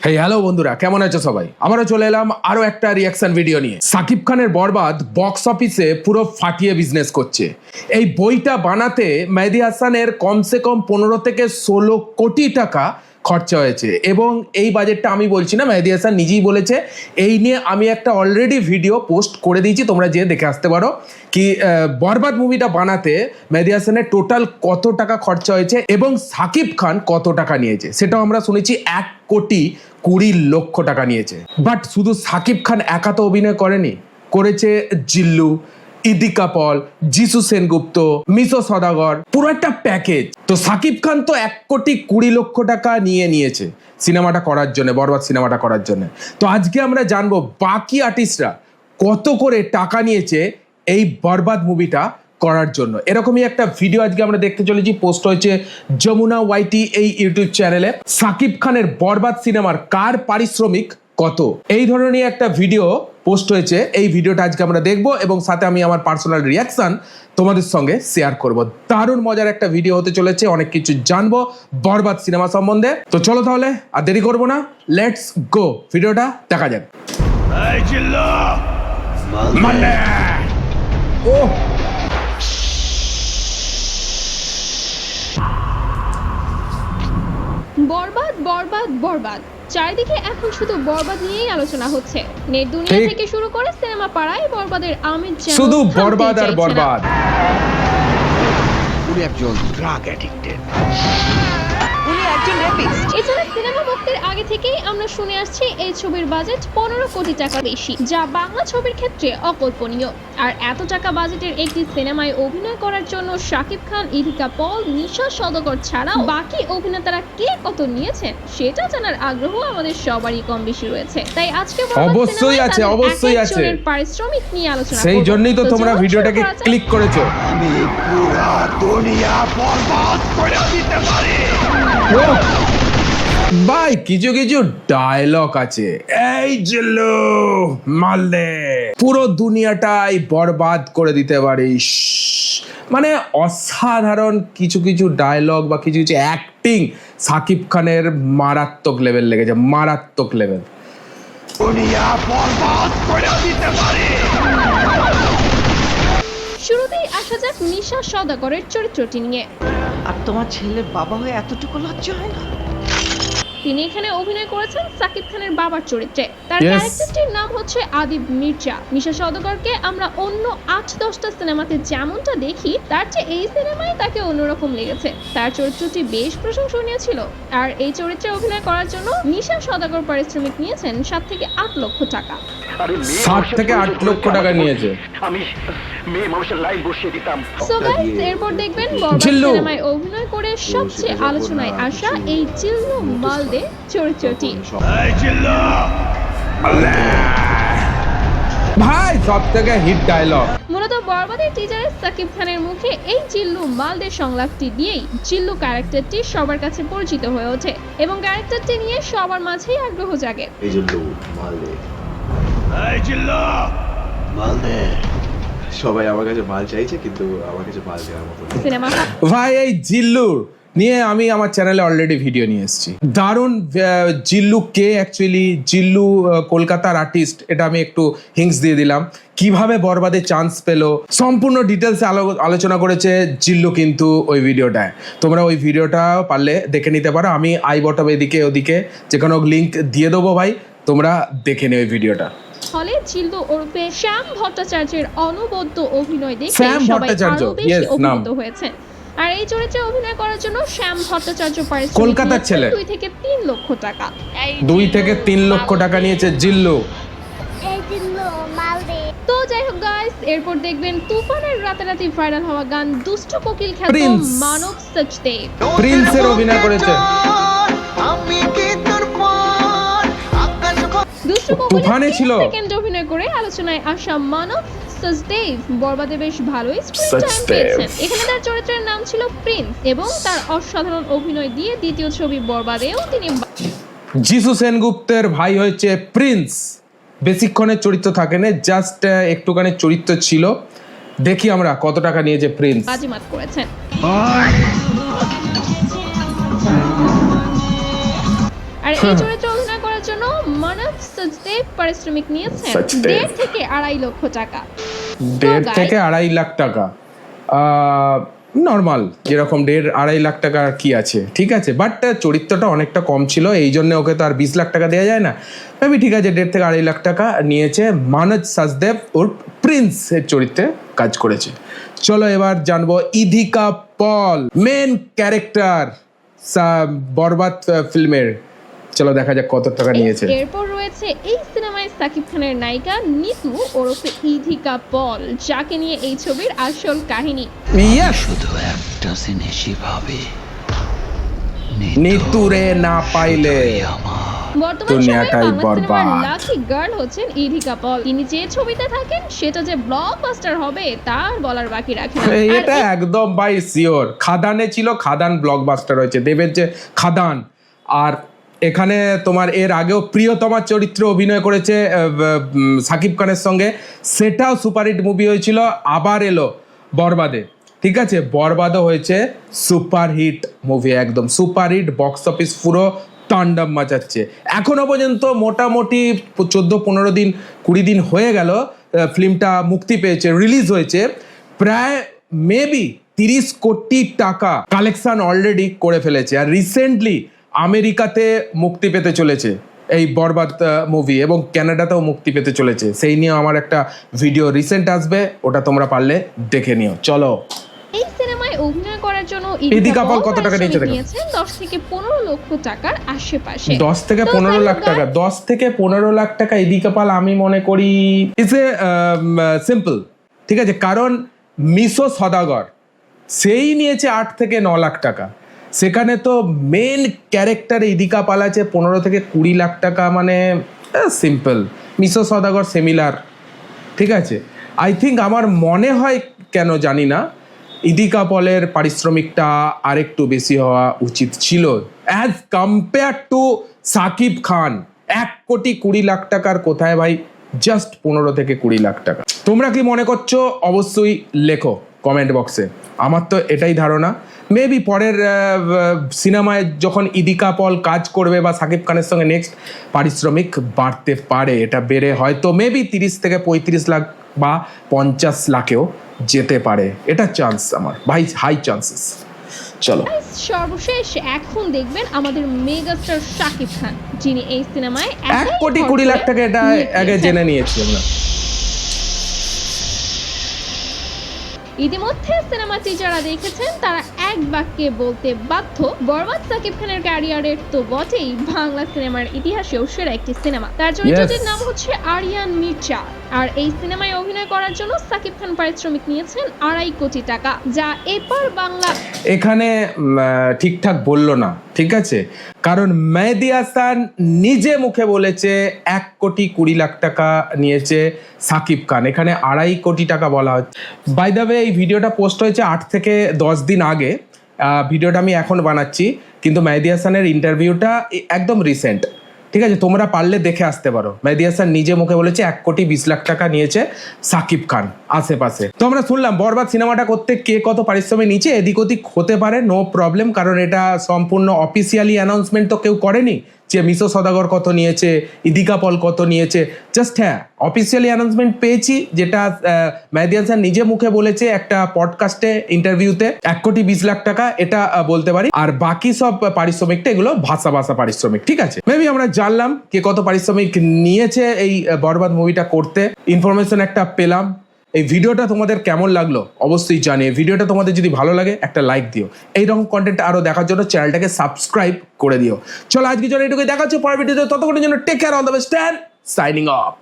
Hey hello বন্ধুরা, কেমন আছো সবাই? আমরা চলে এলাম আরো একটা রিয়াকশন ভিডিও নিয়ে। সাকিব খানের বরবাদ বক্স অফিসে পুরো ফাটিয়ে বিজনেস করছে। এই বইটা বানাতে মেহেদী হাসানের কমসে কম 15 থেকে 16 কোটি টাকা খরচা হয়েছে এবং এই বাজেটটা আমি বলছি না, মেহেদী হাসান নিজেই বলেছে। এই নিয়ে আমি একটা অলরেডি ভিডিও পোস্ট করে দিয়েছি, তোমরা যেয়ে দেখে আসতে পারো কি বরবাদ মুভিটা বানাতে মেহেদী হাসানের টোটাল কত টাকা খরচা হয়েছে এবং সাকিব খান কত টাকা নিয়েছে সেটাও আমরা শুনেছি। 1,20,00,000 টাকা নিয়েছে। বাট শুধু সাকিব খান একা তো অভিনয় করেনি, করেছে জিল্লু, ইদিকা পল, যিশু সেনগুপ্ত, মিশো সদাগর, পুরো একটা প্যাকেজ। তো সাকিব খান তো 1,20,00,000 টাকা নিয়েছে সিনেমাটা করার জন্য, বরবাদ সিনেমাটা করার জন্য। তো আজকে আমরা জানবো বাকি আর্টিস্টরা কত করে টাকা নিয়েছে এই বরবাদ মুভিটা করার জন্য। এরকমই একটা ভিডিও আজকে আমরা দেখতে চলেছি, পোস্ট হয়েছে যমুনা ওয়াইটি এই ইউটিউব চ্যানেলে। সাকিব খানের বরবাদ সিনেমার কার পারিশ্রমিক কত, এই ধরনের একটা ভিডিও পোস্ট হয়েছে। এই ভিডিওটা আজকে আমরা দেখবো এবং সাথে আমি আমার পার্সোনাল রিয়াকশন তোমাদের সঙ্গে শেয়ার করব। দারুণ মজার একটা ভিডিও হতে চলেছে, অনেক কিছু জানবো বরবাদ সিনেমা সম্বন্ধে। তো চলো তাহলে আর দেরি করবো না, লেটস গো, ভিডিওটা দেখা যাক। ও বরবাদ বরবাদ বরবাদ, চারিদিকে এখন শুধু বরবাদ নিয়েই আলোচনা হচ্ছে। নেট দুনিয়া থেকে শুরু করে সিনেমা পাড়ায় বরবাদের আমেজ যেন শুধু বরবাদ আর বরবাদ। উনি একজন ড্রাগ অ্যাডিক্টেড, উনি একজন রেপিস্ট। এছাড়া সিনেমা মুক্তির আগে থেকেই আমরা শুনে আসছি এই ছবির বাজেট 15 কোটি টাকা বেশি, যা বাংলা ছবির ক্ষেত্রে অকল্পনীয়। আর এত টাকা বাজেটের একটি সিনেমায় অভিনয় করার জন্য শাকিব খান, ইদিকা পল, নিশা সওদাগর ছাড়াও বাকি অভিনেতারা কে কত নিয়েছেন সেটা জানার আগ্রহ আমাদের সবারই কম বেশি রয়েছে। তাই আজকে অবশ্যই আছে, অবশ্যই আছে, পারিশ্রমিক নিয়ে আলোচনা করব। সেই জন্যই তো তোমরা ভিডিওটাকে ক্লিক করেছো। আমি পুরো দুনিয়া বরবাদ করে দিতে পারি। ভাই কিছু কিছু ডায়লগ আছে, এই জিল্লু মালদে, পুরো দুনিয়াটাই বরবাদ করে দিতে পারিস। মানে অসাধারণ কিছু কিছু ডায়লগ বা কিছু কিছু অ্যাক্টিং সাকিব খানের মারাত্মক লেভেল লেগেছে, মারাত্মক লেভেল। দুনিয়া বরবাদ করে দিতে পারি। শুরুতেই আসা যাক নিশা সওদাগরের চরিত্রটি নিয়ে। আর তোমার ছেলের বাবা হয়ে এতটুকু লজ্জা হয় না? তিনি এখানে অভিনয় করেছেন সাকিব খানের বাবার চরিত্রে। তার ক্যারেক্টারটির নাম হচ্ছে আদিব মির্জা। নিশা সওদাগরকে আমরা অন্য 8-10টা সিনেমাতে যেমনটা দেখি, তার চেয়ে এই সিনেমায় তাকে অন্যরকম লেগেছে। তার চরিত্রটি বেশ প্রশংসনীয় ছিল। আর এই চরিত্রে অভিনয় করার জন্য নিশা সওদাগর পারিশ্রমিক নিয়েছেন 7 থেকে 8 লক্ষ টাকা। 7 থেকে 8 লক্ষ টাকা নিয়েছে। আমি মেয়ে মানুষের লাইন বসিয়ে দিতাম। সো গাইস, এরপর দেখবেন বরবাদ সিনেমায় অভিনয় করে সবচেয়ে আলোচনায় আসা এই জিল্লু মালদে চরিত্রটি। ভাই সব থেকে হিট ডায়লগ। মূলত বরবাদের টিজারে সাকিব খানের মুখে এই জিল্লু মালদে সংলাপটি দিয়েই জিল্লু ক্যারেক্টারটি সবার কাছে পরিচিত হয়ে ওঠে এবং ক্যারেক্টারটি নিয়ে সবার মাঝেই আগ্রহ জাগে। এই জিল্লু মালদে, এই জিল্লু মালদে, সবাই আমার কাছে মাল চাইছে কিন্তু আমার কাছে মাল দেওয়ার মতো নেই। সিনেমা ভাই এই জিল্লুর নিয়ে আমি আমার চ্যানেলে অলরেডি ভিডিও নিয়ে এসেছি। দারুণ। জিল্লু কে অ্যাকচুয়ালি, জিল্লু কলকাতার আর্টিস্ট, এটা আমি একটু হিংস দিয়ে দিলাম। কিভাবে বরবাদে চান্স পেলো সম্পূর্ণ ডিটেলসে আলোচনা করেছে জিল্লু কিন্তু ওই ভিডিওটায়। তোমরা ওই ভিডিওটা পারলে দেখে নিতে পারো, আমি আই বটম এদিকে ওদিকে যে কোনো লিঙ্ক দিয়ে দেবো ভাই, তোমরা দেখে নিও ওই ভিডিওটা। হলে জিল্লু ওরফে শ্যাম ভট্টাচার্যের অনবদ্য অভিনয় দেখে শ্যাম সবাই ভট্টাচার্য, আরো বেশি yes, নাম। অভিভূত হয়েছেন। আর এই চরিত্রে অভিনয় করার জন্য শ্যাম ভট্টাচার্য পারিশ্রমিক কলকাতার ছেলে 2 থেকে 3 লক্ষ টাকা। 2 থেকে 3 লক্ষ টাকা নিয়েছে জিল্লু। তো যাই হোক গাইস, এরপর দেখবেন তুফানের রাতারাতি ভাইরাল হওয়া গান দুষ্ট কোকিল খ্যাত প্রিন্স। মানব সচদেব। প্রিন্সের অভিনয় করেছে। দুষ্ট তুফানে ছিল। সেকেন্ড অভিনয় করে আলোচনায় আসা মানব সচদেব বরবাদে বেশ ভালোই স্ক্রিন টাইম সচদেব। পেয়েছেন। এখানে তার চরিত্রের নাম ছিল প্রিন্স এবং তার অসাধারণ অভিনয় দিয়ে দ্বিতীয় ছবি বরবাদেও তিনি যিশু সেনগুপ্তের ভাই হয়েছে প্রিন্স। বেশিক্ষণের চরিত্র থাকে না, জাস্ট একটুখানি চরিত্র ছিল। দেখি আমরা কত টাকা নিয়েছে প্রিন্স। বাজিমাত করেছেন। আর এই চরিত্রে অভিনয় করার মানব সচদেব পারিশ্রমিক নিয়েছেন সচদেব। 1.5 থেকে 2.5 লক্ষ টাকা। 1.5 থেকে 2.5 লাখ টাকা নর্মাল, যেরকম 1.5-2.5 লাখ টাকা আর কি আছে, ঠিক আছে। বাট চরিত্রটা অনেকটা কম ছিল, এই জন্য ওকে তো আর 20 লাখ টাকা দেওয়া যায় না। মেবি ঠিক আছে, 1.5 থেকে 2.5 লাখ টাকা নিয়েছে। মানব সচদেব ওর প্রিন্স এর চরিত্রে কাজ করেছে। চলো এবার জানবো ইধিকা পল, মেন ক্যারেক্টার বরবাদ ফিল্মের। চলো দেখা যাক কত টাকা নিয়েছে। এরপর রয়েছে এই সিনেমায় সাকিব খানের নায়িকা নিতু ওরফে ইধিকা পল, যাকে নিয়ে এই ছবির আসল কাহিনী। Yes! শুধু একটা জিনিসই ভাবি, নিতুরে না পাইলে বর্তমান সময়ে দুনিয়াটাই বাংলা বরবাদ। সিনেমার লাকি গার্ল হচ্ছেন ইধিকা পল। তিনি যে ছবিতে থাকেন সেটা যে ব্লকবাস্টার হবে তার বলার বাকি রাখে না। আর এটা একদম ভাই শিওর। খাদানে ছিল, খাদান ব্লকবাস্টার হয়েছে, দেবের যে খাদান। আর এখানে তোমার এর আগেও প্রিয়তমার চরিত্রে অভিনয় করেছে সাকিব খানের সঙ্গে, সেটাও সুপারহিট মুভি হয়েছিল। আবার এলো বরবাদে, ঠিক আছে, বরবাদও হয়েছে সুপারহিট মুভি, একদম সুপারহিট, বক্স অফিস পুরো তাণ্ডব মাচাচ্ছে। এখনো পর্যন্ত মোটামুটি 14-15 দিন 20 দিন হয়ে গেল ফিল্মটা মুক্তি পেয়েছে, রিলিজ হয়েছে। প্রায় মেবি 30 কোটি টাকা কালেকশন অলরেডি করে ফেলেছে। আর রিসেন্টলি আমেরিকাতে মুক্তি পেতে চলেছে এই বরবাদ মুভি, এবং কানাডাতেও মুক্তি পেতে চলেছে। সেই নিয়ে আমার একটা ভিডিও রিসেন্ট আসবে, ওটা তোমরা পারলে দেখে নিও। চলো এই সিনেমায় অভিনয় করার জন্য ইধিকা পল কত টাকা নিয়েছে দেখো। নিয়েছেন 10 থেকে 15 লক্ষ টাকার আশেপাশে। 10 থেকে 15 লাখ টাকা, 10 থেকে 15 লাখ টাকা ইধিকা পল আমি মনে করি ইটস এ সিম্পল, ঠিক আছে। কারণ মিশো সদাগর সেই নিয়েছে 8 থেকে 9 লাখ টাকা, সেখানে তো মেন ক্যারেক্টার ইধিকা পাল আছে 15 থেকে 20 লাখ টাকা, মানে সিম্পল। মিশো সদাগর সিমিলার, ঠিক আছে। আই থিঙ্ক, আমার মনে হয়, কেন জানি না, ইধিকা পলের পারিশ্রমিকটা আরেকটু বেশি হওয়া উচিত ছিল as compare to Shakib Khan. 1,20,00,000 lakh টাকার কোথায় ভাই, জাস্ট 15 থেকে 20 লাখ টাকা। তোমরা কি মনে করছো অবশ্যই লেখো কমেন্ট বক্সে। আমার তো এটাই ধারণা। মেবি পরের সিনেমায় যখন ইধিকা পল কাজ করবে বা সাকিব খানের সঙ্গে নেক্সট, পারিশ্রমিক বাড়তে পারে, এটা বেড়ে হয়তো মেবি 30 থেকে 35 লাখ বা 50 লাখেও যেতে পারে। এটা চান্স আমার ভাই, হাই চান্সেস। চলো সর্বশেষ এখন দেখবেন আমাদের মেগাস্টার শাকিব খান, যিনি এই সিনেমায় 1,20,00,000 লাখ টাকা, এটা আগে জেনে নিয়েছি আমরা। ইতিমধ্যে সিনেমাটি যারা দেখেছেন তারা এক বাক্যে বলতে বাধ্য, বরবাদ সাকিব খানের ক্যারিয়ারের তো বটেই, বাংলা সিনেমার ইতিহাসেও সেরা একটি সিনেমা। তার চরিত্রটির নাম হচ্ছে আরিয়ান মির্জা। আর এই সিনেমায় অভিনয় করার জন্য সাকিব খান পারিশ্রমিক নিয়েছেন 2.5 কোটি টাকা, যা এপার বাংলা এখানে ঠিকঠাক বললো না, ঠিক আছে। কারণ মেহেদী হাসান নিজে মুখে বলেছে 1,20,00,000 লাখ টাকা নিয়েছে সাকিব খান, এখানে 2.5 কোটি টাকা বলা হচ্ছে। বাই দ্য ওয়ে, এই ভিডিওটা পোস্ট হয়েছে 8 থেকে 10 দিন আগে। ভিডিওটা আমি এখন বানাচ্ছি, কিন্তু মেহেদী হাসানের ইন্টারভিউটা একদম রিসেন্ট, ঠিক আছে। তোমরা পারলে দেখে আসতে পারো। মেহেদী হাসান নিজে মুখে বলেছে 1,20,00,000 লাখ টাকা নিয়েছে সাকিব খান আশেপাশে। তো আমরা শুনলাম বরবাদ সিনেমাটা করতে কে কত পারিশ্রমিক নিচে, এদিক ওদিক হতে পারে, নো প্রবলেম। কারণ এটা সম্পূর্ণ অফিসিয়ালি অ্যানাউন্সমেন্ট তো কেউ করেনি যে মিশো সদাগর কত নিয়েছে, ইধিকা পল কত নিয়েছে। জাস্ট হ্যাঁ, অফিসিয়ালি অ্যানাউন্সমেন্ট পেয়েছি, যেটা মেহেদী হাসান নিজে মুখে বলেছে একটা পডকাস্টে ইন্টারভিউতে 1,20,00,000 লাখ টাকা, এটা বলতে পারি। আর বাকি সব পারিশ্রমিকটা এগুলো ভাষা পারিশ্রমিক, ঠিক আছে। মেবি আমরা জানলাম কে কত পারিশ্রমিক নিয়েছে এই বরবাদ মুভিটা করতে, ইনফরমেশন একটা পেলাম। এই ভিডিওটা তোমাদের কেমন লাগলো অবশ্যই জানিয়ে। ভিডিওটা তোমাদের যদি ভালো লাগে একটা লাইক দিও। এইরকম কন্টেন্ট আরো দেখার জন্য চ্যানেলটাকে সাবস্ক্রাইব করে দিও। চলো আজকে জন্য এটুকুই, দেখা হচ্ছে পরের ভিডিওতে। ততক্ষণের জন্য take care, all the best, signing of.